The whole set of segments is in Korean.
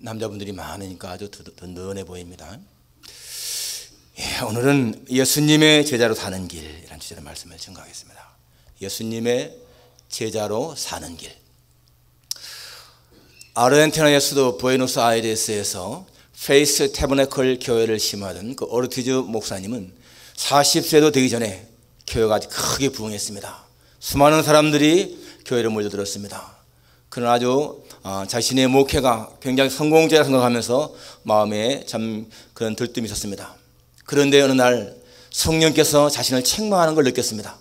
남자분들이 많으니까 아주 든든해 보입니다. 오늘은 예수님의 제자로 사는 길이라는 주제로 말씀을 증거하겠습니다. 예수님의 제자로 사는 길. 아르헨티나의 수도 부에노스아이레스에서 페이스 태버네클 교회를 심하던 그 오르티즈 목사님은 40세도 되기 전에 교회가 아주 크게 부흥했습니다. 수많은 사람들이 교회를 몰려들었습니다. 그는 아주 자신의 목회가 굉장히 성공적이라 생각하면서 마음에 참 그런 들뜸이 있었습니다. 그런데 어느 날 성령께서 자신을 책망하는 걸 느꼈습니다.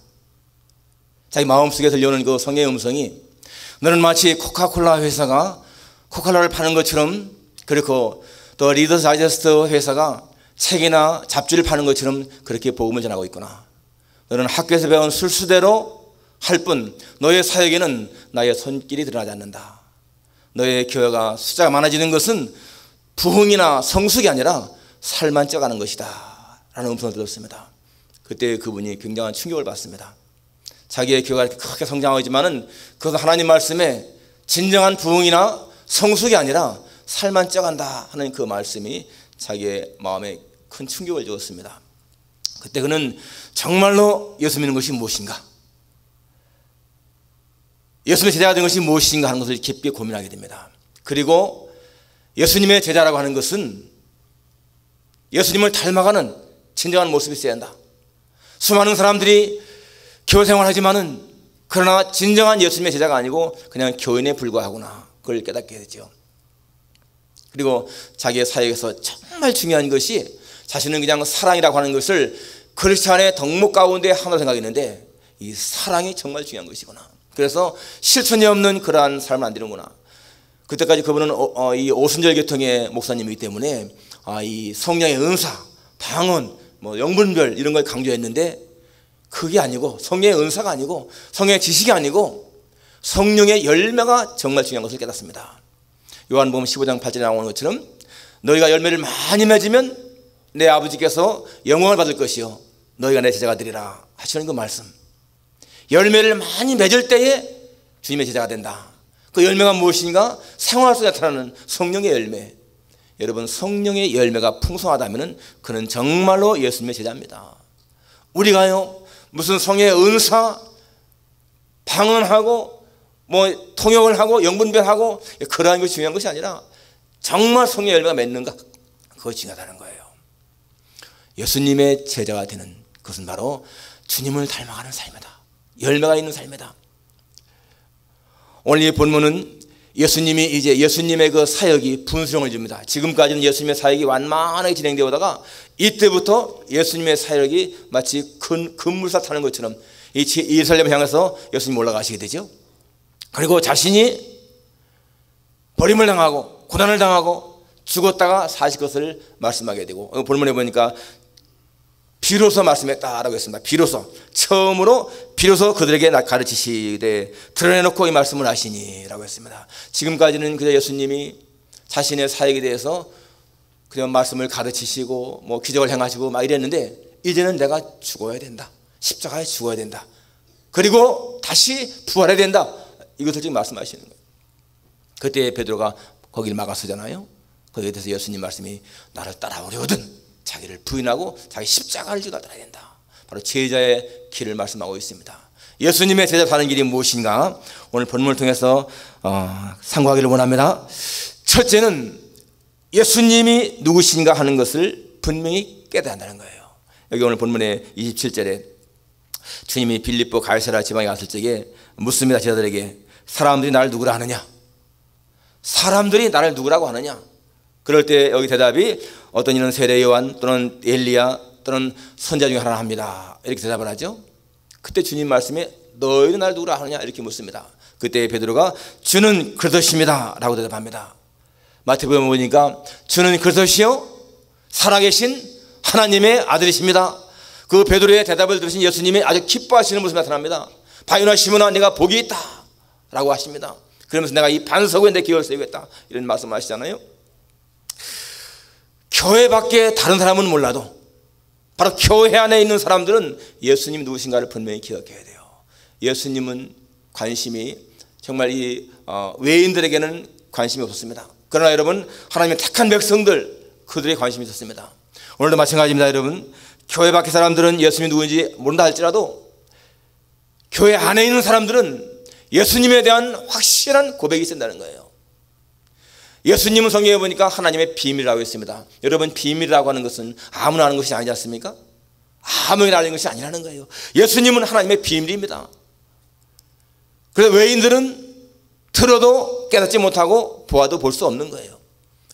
자기 마음속에 들려오는 그 성령의 음성이 너는 마치 코카콜라 회사가 코카콜라를 파는 것처럼, 그리고 또 리더스 다이제스트 회사가 책이나 잡지를 파는 것처럼 그렇게 복음을 전하고 있구나. 너는 학교에서 배운 술수대로 할 뿐 너의 사역에는 나의 손길이 드러나지 않는다. 너의 교회가 숫자가 많아지는 것은 부흥이나 성숙이 아니라 살만 쪄가는 것이다 라는 음성을 들었습니다. 그때 그분이 굉장한 충격을 받습니다. 자기의 교회가 이렇게 크게 성장하고 있지만은 그것은 하나님 말씀에 진정한 부흥이나 성숙이 아니라 살만 쪄간다 하는 그 말씀이 자기의 마음에 큰 충격을 주었습니다. 그때 그는 정말로 예수 믿는 것이 무엇인가, 예수님의 제자가 된 것이 무엇인가 하는 것을 깊게 고민하게 됩니다. 그리고 예수님의 제자라고 하는 것은 예수님을 닮아가는 진정한 모습이 있어야 한다. 수많은 사람들이 교회 생활하지만은 그러나 진정한 예수님의 제자가 아니고 그냥 교인에 불과하구나, 그걸 깨닫게 되죠. 그리고 자기의 사역에서 정말 중요한 것이 자신은 그냥 사랑이라고 하는 것을 크리스찬의 덕목 가운데 하나로 생각했는데 이 사랑이 정말 중요한 것이구나. 그래서 실천이 없는 그러한 삶을 안 되는구나. 그때까지 그분은 이 오순절 계통의 목사님이기 때문에 이 성령의 은사, 방언, 영분별 이런 걸 강조했는데 그게 아니고, 성령의 은사가 아니고, 성령의 지식이 아니고 성령의 열매가 정말 중요한 것을 깨닫습니다. 요한복음 15장 8절에 나오는 것처럼 너희가 열매를 많이 맺으면 내 아버지께서 영광을 받을 것이요 너희가 내 제자가 되리라 하시는 그 말씀. 열매를 많이 맺을 때에 주님의 제자가 된다. 그 열매가 무엇인가? 생활 속에 나타나는 성령의 열매. 여러분, 성령의 열매가 풍성하다면 그는 정말로 예수님의 제자입니다. 우리가요 무슨 성령의 은사, 방언하고 통역을 하고 영분별하고 그러한 것이 중요한 것이 아니라 정말 성령의 열매가 맺는가, 그것이 중요하다는 거예요. 예수님의 제자가 되는 것은 바로 주님을 닮아가는 삶이다. 열매가 있는 삶이다. 오늘 이 본문은 예수님이 이제 예수님의 그 사역이 분수령을 줍니다. 지금까지는 예수님의 사역이 완만하게 진행되어 오다가 이때부터 예수님의 사역이 마치 큰 급물사 타는 것처럼 이 예루살렘을 향해서 예수님이 올라가시게 되죠. 그리고 자신이 버림을 당하고 고난을 당하고 죽었다가 사실 것을 말씀하게 되고, 본문에 보니까 비로소 말씀했다라고 했습니다. 처음으로 비로소 그들에게 가르치시되 드러내놓고 이 말씀을 하시니라고 했습니다. 지금까지는 그저 예수님이 자신의 사역에 대해서 그냥 말씀을 가르치시고 기적을 행하시고 막 이랬는데, 이제는 내가 죽어야 된다, 십자가에 죽어야 된다, 그리고 다시 부활해야 된다, 이것을 지금 말씀하시는 거예요. 그때 베드로가 거기를 막아서잖아요. 거기에 대해서 예수님 말씀이 나를 따라오려거든 자기를 부인하고 자기 십자가를 지고 따라야 된다. 바로 제자의 길을 말씀하고 있습니다. 예수님의 제자 사는 길이 무엇인가? 오늘 본문을 통해서 상고하기를 원합니다. 첫째는 예수님이 누구신가 하는 것을 분명히 깨달아야 한다는 거예요. 여기 오늘 본문의 27절에 주님이 빌립보 가이사랴 지방에 갔을 적에 묻습니다. 제자들에게 사람들이 나를 누구라 하느냐? 사람들이 나를 누구라고 하느냐? 그럴 때 여기 대답이 어떤 이는 세례 요한 또는 엘리야 또는 선자 중에 하나 합니다, 이렇게 대답을 하죠. 그때 주님 말씀에 너희는 나를 누구라 하느냐 이렇게 묻습니다. 그때 베드로가 주는 그리스도십니다 라고 대답합니다. 마태복음 보니까 주는 그리스도시요 살아계신 하나님의 아들이십니다. 그 베드로의 대답을 들으신 예수님이 아주 기뻐하시는 모습이 나타납니다. 바요나 시몬아 내가 복이 있다 라고 하십니다. 그러면서 내가 이 반석에 내 기업을 세우겠다 이런 말씀을 하시잖아요. 교회 밖에 다른 사람은 몰라도 바로 교회 안에 있는 사람들은 예수님 누구신가를 분명히 기억해야 돼요. 예수님은 관심이 정말 이 외인들에게는 관심이 없었습니다. 그러나 여러분, 하나님의 택한 백성들, 그들의 관심이 있었습니다. 오늘도 마찬가지입니다. 여러분, 교회 밖의 사람들은 예수님이 누구인지 모른다 할지라도 교회 안에 있는 사람들은 예수님에 대한 확실한 고백이 있다는 거예요. 예수님은 성경에 보니까 하나님의 비밀이라고 했습니다. 여러분, 비밀이라고 하는 것은 아무나 아는 것이 아니지 않습니까? 아무나 아는 것이 아니라는 거예요. 예수님은 하나님의 비밀입니다. 그래서 외인들은 들어도 깨닫지 못하고 보아도 볼 수 없는 거예요.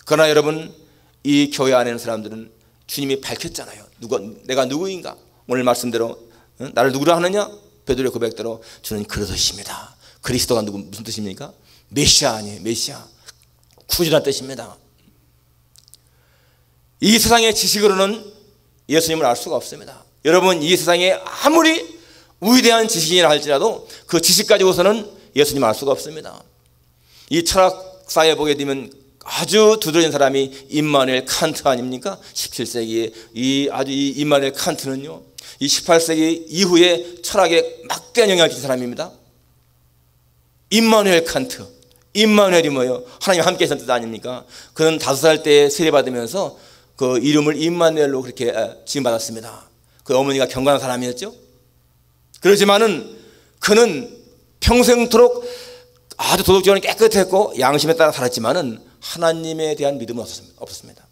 그러나 여러분, 이 교회 안에 있는 사람들은 주님이 밝혔잖아요. 내가 누구인가? 오늘 말씀대로 나를 누구라 하느냐? 베드로의 고백대로 주는 그리스도십니다. 그리스도가 무슨 뜻입니까? 메시아 아니에요. 메시아. 구주란 뜻입니다. 이 세상의 지식으로는 예수님을 알 수가 없습니다. 여러분, 이 세상에 아무리 위대한 지식이라 할지라도 그 지식 가지고서는 예수님을 알 수가 없습니다. 이 철학사에 보게 되면 아주 두드러진 사람이 임마누엘 칸트 아닙니까? 17세기에 이 임마누엘 칸트는요, 이 18세기 이후에 철학에 막대한 영향을 끼친 사람입니다. 임마누엘 칸트. 임마누엘이 뭐예요? 하나님 함께 계신 뜻 아닙니까? 그는 5살 때 세례받으면서 그 이름을 임마누엘로 그렇게 지음받았습니다. 그 어머니가 경건한 사람이었죠. 그렇지만은 그는 평생토록 아주 도덕적으로 깨끗했고 양심에 따라 살았지만은 하나님에 대한 믿음은 없었습니다.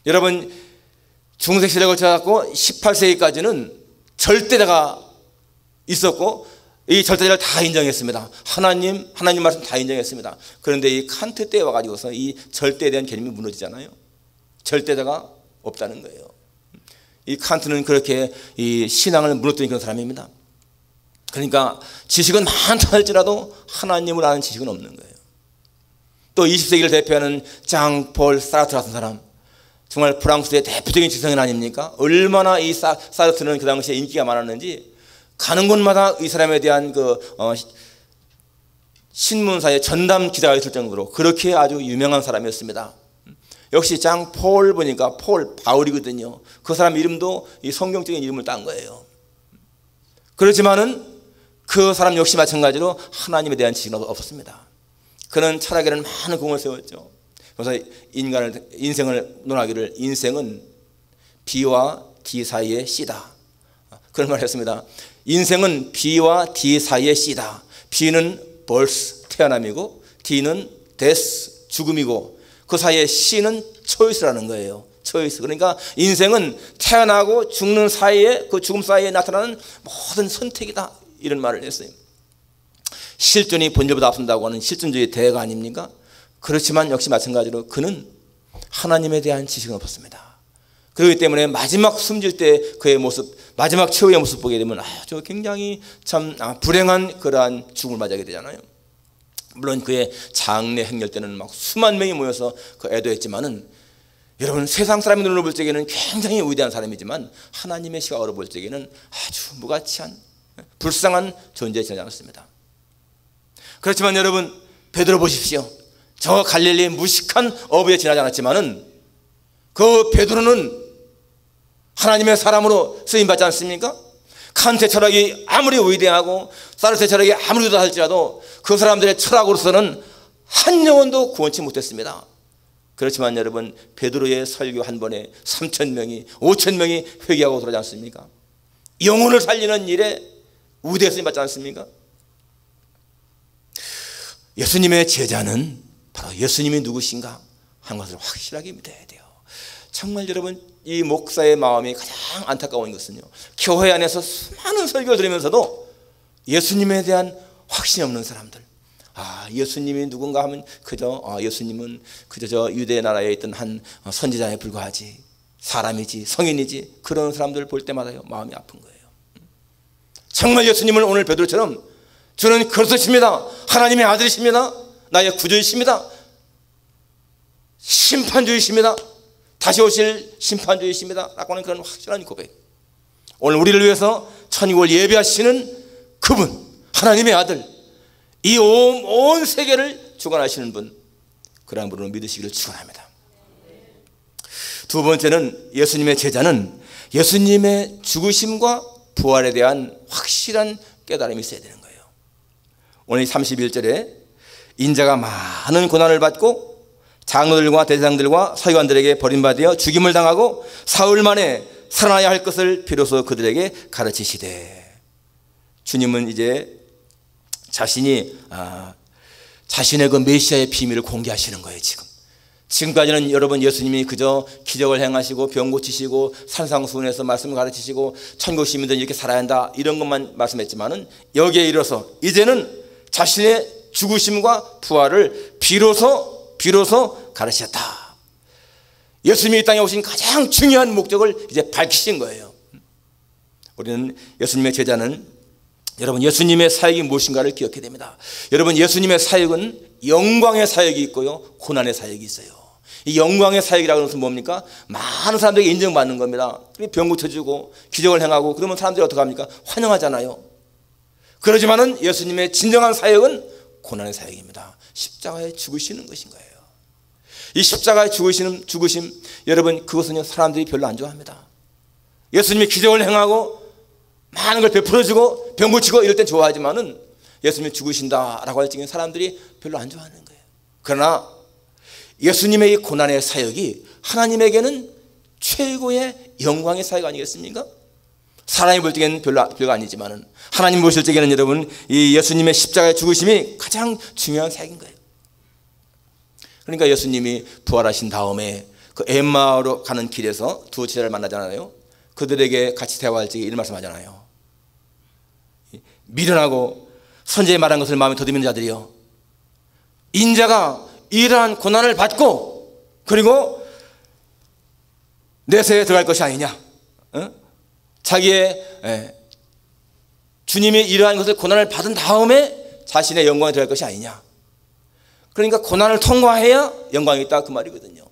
여러분, 중세 시대에 걸쳐갖고 18세기까지는 절대자가 있었고 이 절대자를 다 인정했습니다. 하나님 말씀 다 인정했습니다. 그런데 이 칸트 때에 와가지고서 이 절대에 대한 개념이 무너지잖아요. 절대자가 없다는 거예요. 이 칸트는 그렇게 이 신앙을 무너뜨린 그런 사람입니다. 그러니까 지식은 많다 할지라도 하나님을 아는 지식은 없는 거예요. 또 20세기를 대표하는 장폴 사르트 같은 사람, 정말 프랑스의 대표적인 지성인 아닙니까? 얼마나 이 사르트는 그 당시에 인기가 많았는지 가는 곳마다 이 사람에 대한 신문사의 전담 기자가 있을 정도로 그렇게 아주 유명한 사람이었습니다. 역시 장폴 보니까 바울이거든요. 그 사람 이름도 이 성경적인 이름을 딴 거예요. 그렇지만은 그 사람 역시 마찬가지로 하나님에 대한 지식은 없었습니다. 그는 철학에는 많은 공을 세웠죠. 그래서 인생을 논하기를 인생은 B와 D 사이의 C다. 그런 말을 했습니다. 인생은 B와 D 사이의 C다. B는 birth, 태어남이고 D는 death, 죽음이고 그 사이에 C는 choice라는 거예요. choice. 그러니까 인생은 태어나고 죽는 사이에, 그 죽음 사이에 나타나는 모든 선택이다. 이런 말을 했어요. 실존이 본질보다 앞선다고 하는 실존주의 대가 아닙니까? 그렇지만 역시 마찬가지로 그는 하나님에 대한 지식은 없었습니다. 그렇기 때문에 마지막 숨질 때 그의 모습, 마지막 최후의 모습 보게 되면 아주 굉장히 참 불행한 그러한 죽음을 맞이하게 되잖아요. 물론 그의 장례 행렬 때는 막 수만 명이 모여서 그 애도했지만은 여러분, 세상 사람의 눈으로 볼 적에는 굉장히 위대한 사람이지만 하나님의 시각으로 볼 적에는 아주 무가치한 불쌍한 존재에 지나지 않았습니다. 그렇지만 여러분, 베드로 보십시오. 저 갈릴리의 무식한 어부에 지나지 않았지만은 그 베드로는 하나님의 사람으로 쓰임받지 않습니까? 칸트의 철학이 아무리 위대하고 사르트의 철학이 아무리 위대하다 할지라도 그 사람들의 철학으로서는 한 영혼도 구원치 못했습니다. 그렇지만 여러분, 베드로의 설교 한 번에 3,000명이 5,000명이 회개하고 들어오지 않습니까? 영혼을 살리는 일에 우대에 쓰임받지 않습니까? 예수님의 제자는 바로 예수님이 누구신가 한 것을 확실하게 믿어야 돼요. 정말 여러분, 이 목사의 마음이 가장 안타까운 것은요, 교회 안에서 수많은 설교를 들으면서도 예수님에 대한 확신이 없는 사람들. 예수님이 누군가 하면 예수님은 그저 저 유대 나라에 있던 한 선지자에 불과하지, 사람이지, 성인이지, 그런 사람들을 볼 때마다요 마음이 아픈 거예요. 정말 예수님을 오늘 베드로처럼 주는 그리스도십니다, 하나님의 아들이십니다, 나의 구주이십니다, 심판주이십니다, 다시 오실 심판주이십니다 라고 하는 그런 확실한 고백. 오늘 우리를 위해서 천국을 예비하시는 그분, 하나님의 아들, 이 온 세계를 주관하시는 분, 그런 분으로 믿으시기를 축원합니다. 두 번째는 예수님의 제자는 예수님의 죽으심과 부활에 대한 확실한 깨달음이 있어야 되는 거예요. 오늘 31절에 인자가 많은 고난을 받고 장로들과 대제사장들과 서기관들에게 버림받아 죽임을 당하고 사흘 만에 살아나야 할 것을 비로소 그들에게 가르치시되, 주님은 이제 자신의 그 메시아의 비밀을 공개하시는 거예요. 지금까지는 여러분 예수님이 그저 기적을 행하시고 병 고치시고 산상수훈에서 말씀을 가르치시고 천국 시민들은 이렇게 살아야 한다 이런 것만 말씀했지만은 여기에 이르러서 이제는 자신의 죽으심과 부활을 비로소 가르치셨다. 예수님이 이 땅에 오신 가장 중요한 목적을 이제 밝히신 거예요. 우리는 예수님의 제자는 여러분 예수님의 사역이 무엇인가를 기억해야 됩니다. 여러분 예수님의 사역은 영광의 사역이 있고요, 고난의 사역이 있어요. 이 영광의 사역이라고 하는 것은 뭡니까? 많은 사람들에게 인정받는 겁니다. 병 고쳐주고 기적을 행하고 그러면 사람들이 어떻게 합니까? 환영하잖아요. 그러지만은 예수님의 진정한 사역은 고난의 사역입니다. 십자가에 죽으시는 것인 거예요. 이 십자가에 죽으심 여러분 그것은요 사람들이 별로 안 좋아합니다. 예수님이 기적을 행하고 많은 걸 베풀어주고 병 고치고 이럴 땐 좋아하지만은 예수님이 죽으신다라고 할 적에 사람들이 별로 안 좋아하는 거예요. 그러나 예수님의 이 고난의 사역이 하나님에게는 최고의 영광의 사역 아니겠습니까? 사람이 볼 적에는 별거 아니지만은 하나님 보실 적에는 여러분 이 예수님의 십자가의 죽으심이 가장 중요한 사역인 거예요. 그러니까 예수님이 부활하신 다음에 그 엠마오로 가는 길에서 두 제자를 만나잖아요. 그들에게 같이 대화할 적에 이런 말씀하잖아요. 미련하고 선지자의 말한 것을 마음에 더듬이는 자들이요, 인자가 이러한 고난을 받고 그리고 내세에 들어갈 것이 아니냐, 자기의 주님이 이러한 것을 고난을 받은 다음에 자신의 영광에 들어갈 것이 아니냐. 그러니까 고난을 통과해야 영광이 있다 그 말이거든요.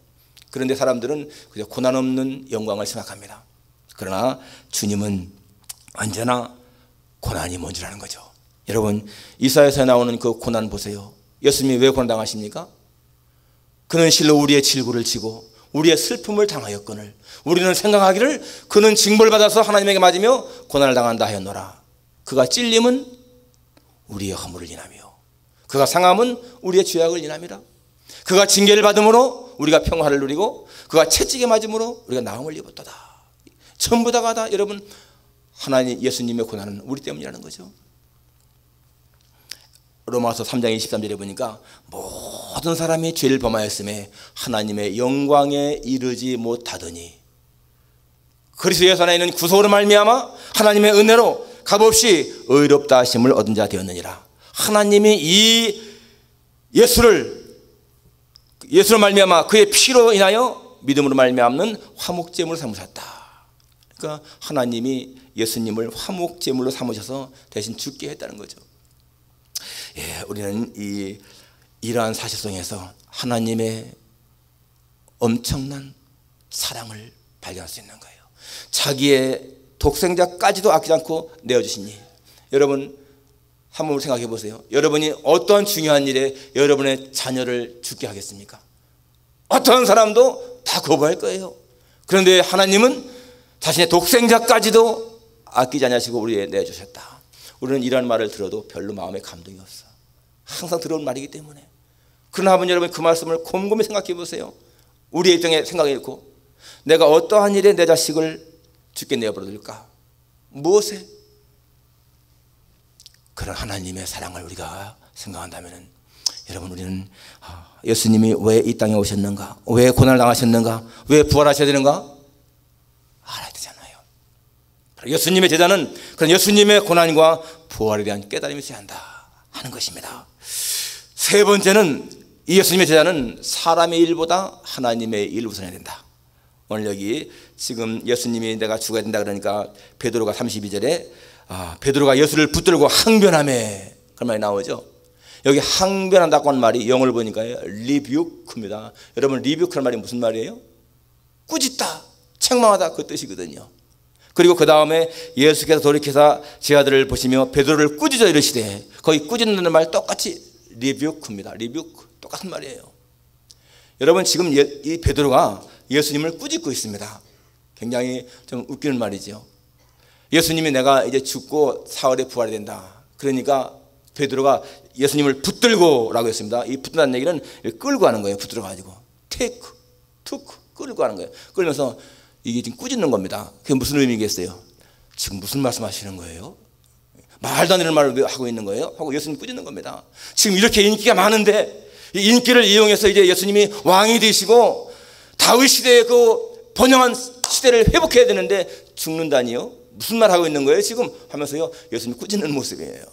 그런데 사람들은 그저 고난 없는 영광을 생각합니다. 그러나 주님은 언제나 고난이 뭔지라는 거죠. 여러분 이사야서에 나오는 그 고난 보세요. 예수님이 왜 고난 당하십니까? 그는 실로 우리의 질고를 지고 우리의 슬픔을 당하였거늘 우리는 생각하기를 그는 징벌을 받아서 하나님에게 맞으며 고난을 당한다 하였노라. 그가 찔림은 우리의 허물을 인하며 그가 상함은 우리의 죄악을 인함이라. 그가 징계를 받음으로 우리가 평화를 누리고 그가 채찍에 맞음으로 우리가 나음을 입었도다. 전부 다가 여러분 하나님 예수님의 고난은 우리 때문이라는 거죠. 로마서 3장 23절에 보니까 모든 사람이 죄를 범하였음에 하나님의 영광에 이르지 못하더니 그리스도 예수 안에 있는 구속으로 말미암아 하나님의 은혜로 값없이 의롭다 하심을 얻은 자 되었느니라. 하나님이 이 예수로 말미암아 그의 피로 인하여 믿음으로 말미암는 화목제물로 삼으셨다. 그러니까 하나님이 예수님을 화목제물로 삼으셔서 대신 죽게 했다는 거죠. 예, 우리는 이러한 사실 속에서 하나님의 엄청난 사랑을 발견할 수 있는 거예요. 자기의 독생자까지도 아끼지 않고 내어주시니 여러분 한번 생각해 보세요. 여러분이 어떠한 중요한 일에 여러분의 자녀를 죽게 하겠습니까? 어떠한 사람도 다 거부할 거예요. 그런데 하나님은 자신의 독생자까지도 아끼지 않으시고 우리에 내어주셨다. 우리는 이런 말을 들어도 별로 마음에 감동이 없어. 항상 들어온 말이기 때문에. 그러나 아버지 여러분 그 말씀을 곰곰이 생각해 보세요. 우리의 입장에 생각해 놓고 내가 어떠한 일에 내 자식을 죽게 내버려둘까? 무엇에? 그런 하나님의 사랑을 우리가 생각한다면 여러분 우리는 예수님이 왜 이 땅에 오셨는가? 왜 고난을 당하셨는가? 왜 부활하셔야 되는가? 알아야 되잖아요. 예수님의 제자는 그런 예수님의 고난과 부활에 대한 깨달음이 있어야 한다 하는 것입니다. 세 번째는 이 예수님의 제자는 사람의 일보다 하나님의 일 우선해야 된다. 오늘 여기 지금 예수님이 내가 죽어야 된다 그러니까 베드로가 32절에 베드로가 예수를 붙들고 항변하매 그런 말이 나오죠. 여기 항변한다고 하는 말이 영어를 보니까요 리뷰크입니다. 여러분 리뷰크라는 말이 무슨 말이에요? 꾸짖다, 책망하다 그 뜻이거든요. 그리고 그 다음에 예수께서 돌이켜서 제 아들을 보시며 베드로를 꾸짖어 이르시되 거기 꾸짖는 말 똑같이 리뷰크입니다. 리뷰크 똑같은 말이에요. 여러분 지금 이 베드로가 예수님을 꾸짖고 있습니다. 굉장히 좀 웃기는 말이죠. 예수님이 내가 이제 죽고 사흘에 부활이 된다. 그러니까 베드로가 예수님을 붙들고라고 했습니다. 이 붙든다는 얘기는 끌고 가는 거예요. 붙들어가지고 테이크, 투크 끌고 가는 거예요. 끌면서 이게 지금 꾸짖는 겁니다. 그게 무슨 의미겠어요? 지금 무슨 말씀하시는 거예요? 말도 안 되는 말을 하고 있는 거예요? 하고 예수님 꾸짖는 겁니다. 지금 이렇게 인기가 많은데 이 인기를 이용해서 이제 예수님이 왕이 되시고 다윗 시대의 그 번영한 시대를 회복해야 되는데 죽는다니요? 무슨 말 하고 있는 거예요? 지금 하면서요 예수님이 꾸짖는 모습이에요.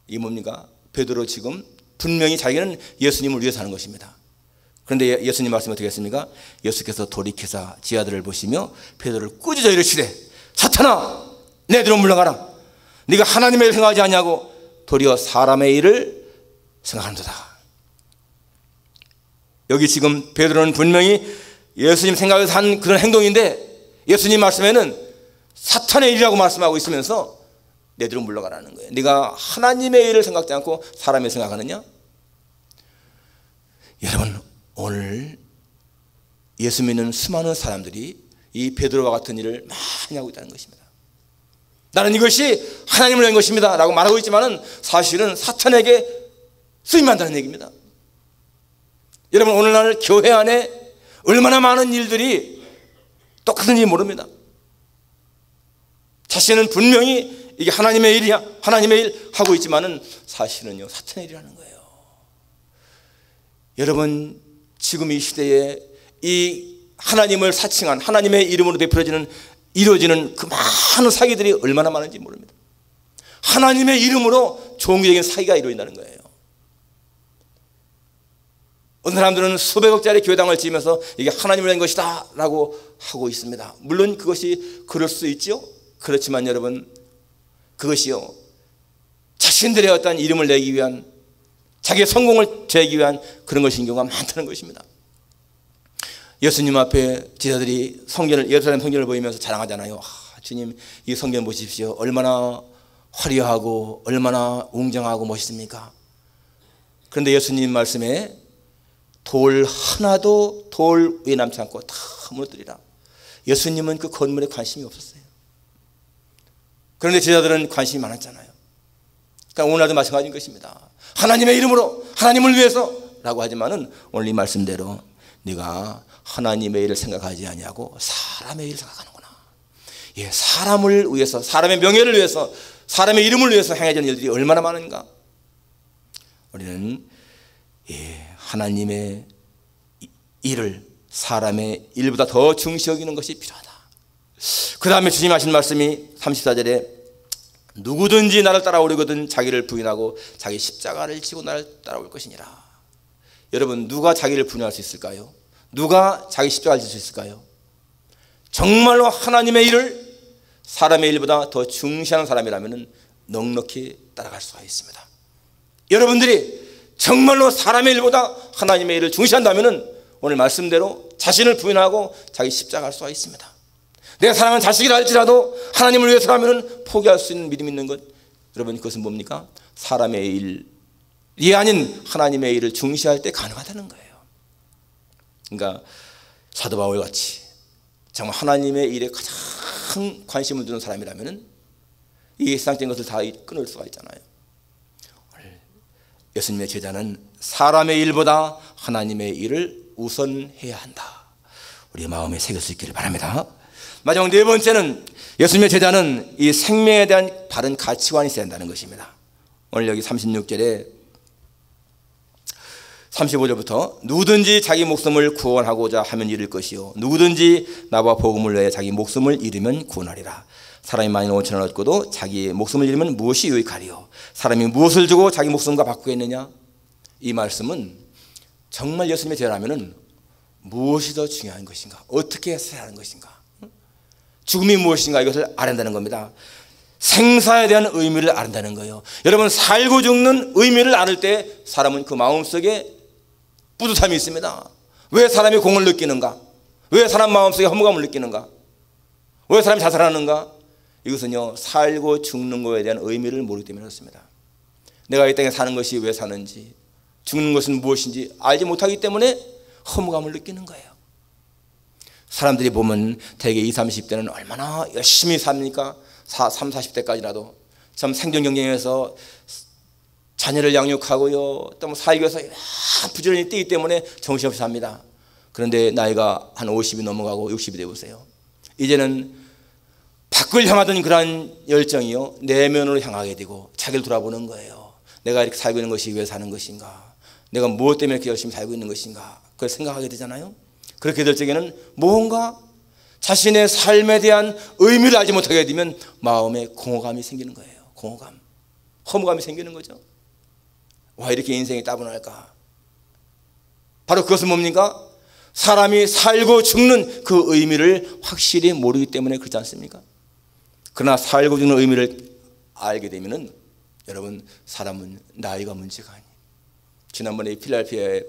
이게 뭡니까? 베드로 지금 분명히 자기는 예수님을 위해서 하는 것입니다. 그런데 예수님 말씀이 어떻게 했습니까? 예수께서 돌이켜서 지 아들을 보시며 베드로를 꾸짖어 이르시되 사탄아 내 뒤로 물러가라. 네가 하나님의 일을 생각하지 않냐고 도리어 사람의 일을 생각한다. 여기 지금 베드로는 분명히 예수님 생각해서 한 그런 행동인데 예수님 말씀에는 사탄의 일이라고 말씀하고 있으면서 내 뒤로 물러가라는 거예요. 네가 하나님의 일을 생각지 않고 사람의 생각하느냐? 여러분 오늘 예수 믿는 수많은 사람들이 이 베드로와 같은 일을 많이 하고 있다는 것입니다. 나는 이것이 하나님을 위한 것입니다 라고 말하고 있지만 사실은 사탄에게 쓰임한다는 얘기입니다. 여러분 오늘날 교회 안에 얼마나 많은 일들이 똑같은지 모릅니다. 자신은 분명히 이게 하나님의 일이야 하나님의 일 하고 있지만 사실은요 사탄의 일이라는 거예요. 여러분 지금 이 시대에 이 하나님을 사칭한 하나님의 이름으로 이루어지는 그 많은 사기들이 얼마나 많은지 모릅니다. 하나님의 이름으로 종교적인 사기가 이루어진다는 거예요. 어떤 사람들은 수백억짜리 교회당을 지으면서 이게 하나님을 위한 것이다 라고 하고 있습니다. 물론 그것이 그럴 수 있죠. 그렇지만 여러분 그것이요 자신들의 어떤 이름을 내기 위한 자기의 성공을 되기 위한 그런 것인 경우가 많다는 것입니다. 예수님 앞에 제자들이 예루살렘 성전을 보이면서 자랑하잖아요. 주님 이 성전 보십시오. 얼마나 화려하고 얼마나 웅장하고 멋있습니까? 그런데 예수님 말씀에 돌 하나도 돌 위에 남지 않고 다 무너뜨리라. 예수님은 그 건물에 관심이 없었어요. 그런데 제자들은 관심이 많았잖아요. 그러니까 오늘도 마찬가지인 것입니다. 하나님의 이름으로 하나님을 위해서 라고 하지만은 오늘 이 말씀대로 네가 하나님의 일을 생각하지 아니하고 사람의 일을 생각하는구나. 예, 사람을 위해서 사람의 명예를 위해서 사람의 이름을 위해서 행해지는 일들이 얼마나 많은가. 우리는 하나님의 일을 사람의 일보다 더 중시 여기는 것이 필요하다. 그 다음에 주님 하신 말씀이 34절에 누구든지 나를 따라오려거든 자기를 부인하고 자기 십자가를 지고 나를 따라올 것이니라. 여러분 누가 자기를 부인할 수 있을까요? 누가 자기 십자가를 질 수 있을까요? 정말로 하나님의 일을 사람의 일보다 더 중시하는 사람이라면 넉넉히 따라갈 수가 있습니다. 여러분들이 정말로 사람의 일보다 하나님의 일을 중시한다면 오늘 말씀대로 자신을 부인하고 자기 십자가 할 수가 있습니다. 내 사랑하는 자식이라 할지라도 하나님을 위해서라면 포기할 수 있는 믿음이 있는 것, 여러분 그것은 뭡니까? 사람의 일이 아닌 하나님의 일을 중시할 때 가능하다는 거예요. 그러니까 사도 바울같이 정말 하나님의 일에 가장 관심을 두는 사람이라면 이 세상적인 것을 다 끊을 수가 있잖아요. 예수님의 제자는 사람의 일보다 하나님의 일을 우선해야 한다. 우리 마음에 새길 수 있기를 바랍니다. 마지막 네 번째는 예수님의 제자는 이 생명에 대한 바른 가치관이 있어야 한다는 것입니다. 오늘 여기 36절에 35절부터 누구든지 자기 목숨을 구원하고자 하면 잃을 것이요 누구든지 나와 복음을 위해 자기 목숨을 잃으면 구원하리라. 사람이 15,000원 얻고도 자기 목숨을 잃으면 무엇이 유익하리요? 사람이 무엇을 주고 자기 목숨과 바꾸겠느냐? 이 말씀은 정말 예수님의 제자라면 무엇이 더 중요한 것인가? 어떻게 해야 하는 것인가? 죽음이 무엇인가? 이것을 알아야 한다는 겁니다. 생사에 대한 의미를 알아낸다는 거예요. 여러분 살고 죽는 의미를 알을 때 사람은 그 마음속에 뿌듯함이 있습니다. 왜 사람이 공을 느끼는가? 왜 사람 마음속에 허무감을 느끼는가? 왜 사람이 자살하는가? 이것은요 살고 죽는 것에 대한 의미를 모르기 때문에 그렇습니다. 내가 이 땅에 사는 것이 왜 사는지 죽는 것은 무엇인지 알지 못하기 때문에 허무감을 느끼는 거예요. 사람들이 보면 대개 20, 30대는 얼마나 열심히 삽니까? 30, 40대까지라도 참 생존 경쟁에서 자녀를 양육하고요, 또 뭐 살기 위해서 부지런히 뛰기 때문에 정신없이 삽니다. 그런데 나이가 한 50이 넘어가고 60이 되보세요. 이제는 밖을 향하던 그러한 열정이요, 내면으로 향하게 되고 자기를 돌아보는 거예요. 내가 이렇게 살고 있는 것이 왜 사는 것인가? 내가 무엇 때문에 이렇게 열심히 살고 있는 것인가? 그걸 생각하게 되잖아요. 그렇게 될 적에는 뭔가 자신의 삶에 대한 의미를 알지 못하게 되면 마음에 공허감이 생기는 거예요. 공허감, 허무감이 생기는 거죠. 와, 이렇게 인생이 따분할까? 바로 그것은 뭡니까? 사람이 살고 죽는 그 의미를 확실히 모르기 때문에 그렇지 않습니까? 그러나 살고 죽는 의미를 알게 되면은 여러분, 사람은 나이가 문제가 아니에요. 지난번에 필라델피아에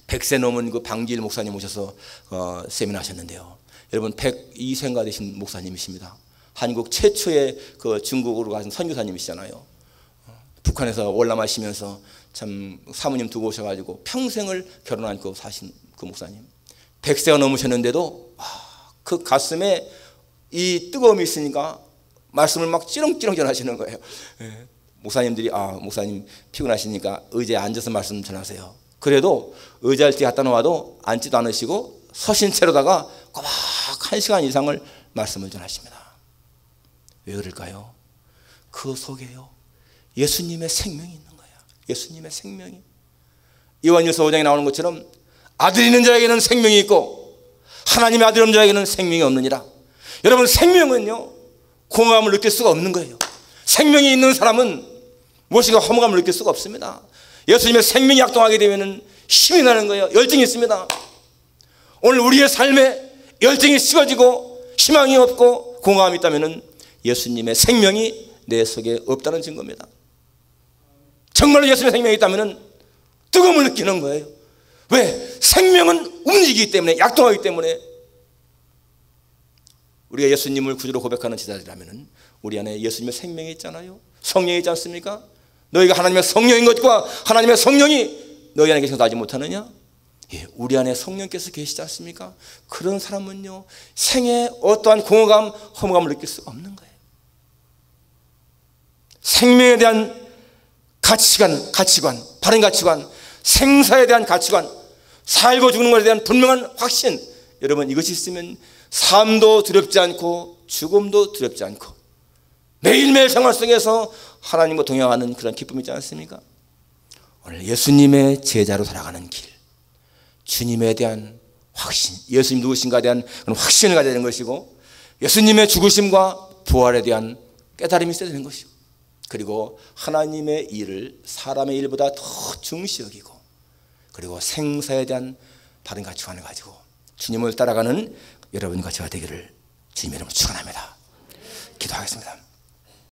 100세 넘은 그 방기일 목사님 오셔서 세미나 하셨는데요. 여러분, 102세인가 되신 목사님이십니다. 한국 최초의 그 중국으로 가신 선교사님이시잖아요. 북한에서 월남하시면서 참 사모님 두고 오셔가지고 평생을 결혼 안고 사신 그 목사님. 100세가 넘으셨는데도 그 가슴에 이 뜨거움이 있으니까 말씀을 막 찌렁찌렁 전하시는 거예요. 목사님들이 목사님 피곤하시니까 의자에 앉아서 말씀 전하세요. 그래도 의자를 갖다 놓아도 앉지도 않으시고 서신 채로다가 꼬박 1시간 이상을 말씀을 전하십니다. 왜 그럴까요? 그 속에요, 예수님의 생명이 있는 거야. 예수님의 생명이. 요한일서 5장에 나오는 것처럼 아들이 있는 자에게는 생명이 있고 하나님의 아들 없는 자에게는 생명이 없느니라. 여러분, 생명은요, 공허감을 느낄 수가 없는 거예요. 생명이 있는 사람은 무엇인가 허무감을 느낄 수가 없습니다. 예수님의 생명이 약동하게 되면 힘이 나는 거예요. 열정이 있습니다. 오늘 우리의 삶에 열정이 식어지고 희망이 없고 공허감이 있다면 예수님의 생명이 내 속에 없다는 증거입니다. 정말로 예수님의 생명이 있다면 뜨거움을 느끼는 거예요. 왜? 생명은 움직이기 때문에, 약동하기 때문에. 우리가 예수님을 구주로 고백하는 제자들이라면 우리 안에 예수님의 생명이 있잖아요. 성령이 있지 않습니까? 너희가 하나님의 성령인 것과 하나님의 성령이 너희 안에 계셔서 알지 못하느냐? 예, 우리 안에 성령께서 계시지 않습니까? 그런 사람은요, 생에 어떠한 공허감, 허무감을 느낄 수가 없는 거예요. 생명에 대한 가치관, 바른 가치관, 생사에 대한 가치관, 살고 죽는 것에 대한 분명한 확신, 여러분, 이것이 있으면 삶도 두렵지 않고 죽음도 두렵지 않고 매일매일 생활 속에서 하나님과 동행하는 그런 기쁨이 있지 않습니까? 오늘 예수님의 제자로 살아가는 길, 주님에 대한 확신, 예수님 누구신가에 대한 그런 확신을 가져야 되는 것이고, 예수님의 죽으심과 부활에 대한 깨달음이 있어야 되는 것이고, 그리고 하나님의 일을 사람의 일보다 더 중시 여기고, 그리고 생사에 대한 바른 가치관을 가지고 주님을 따라가는 여러분과 제가 되기를 주님의 이름으로 축원합니다. 기도하겠습니다.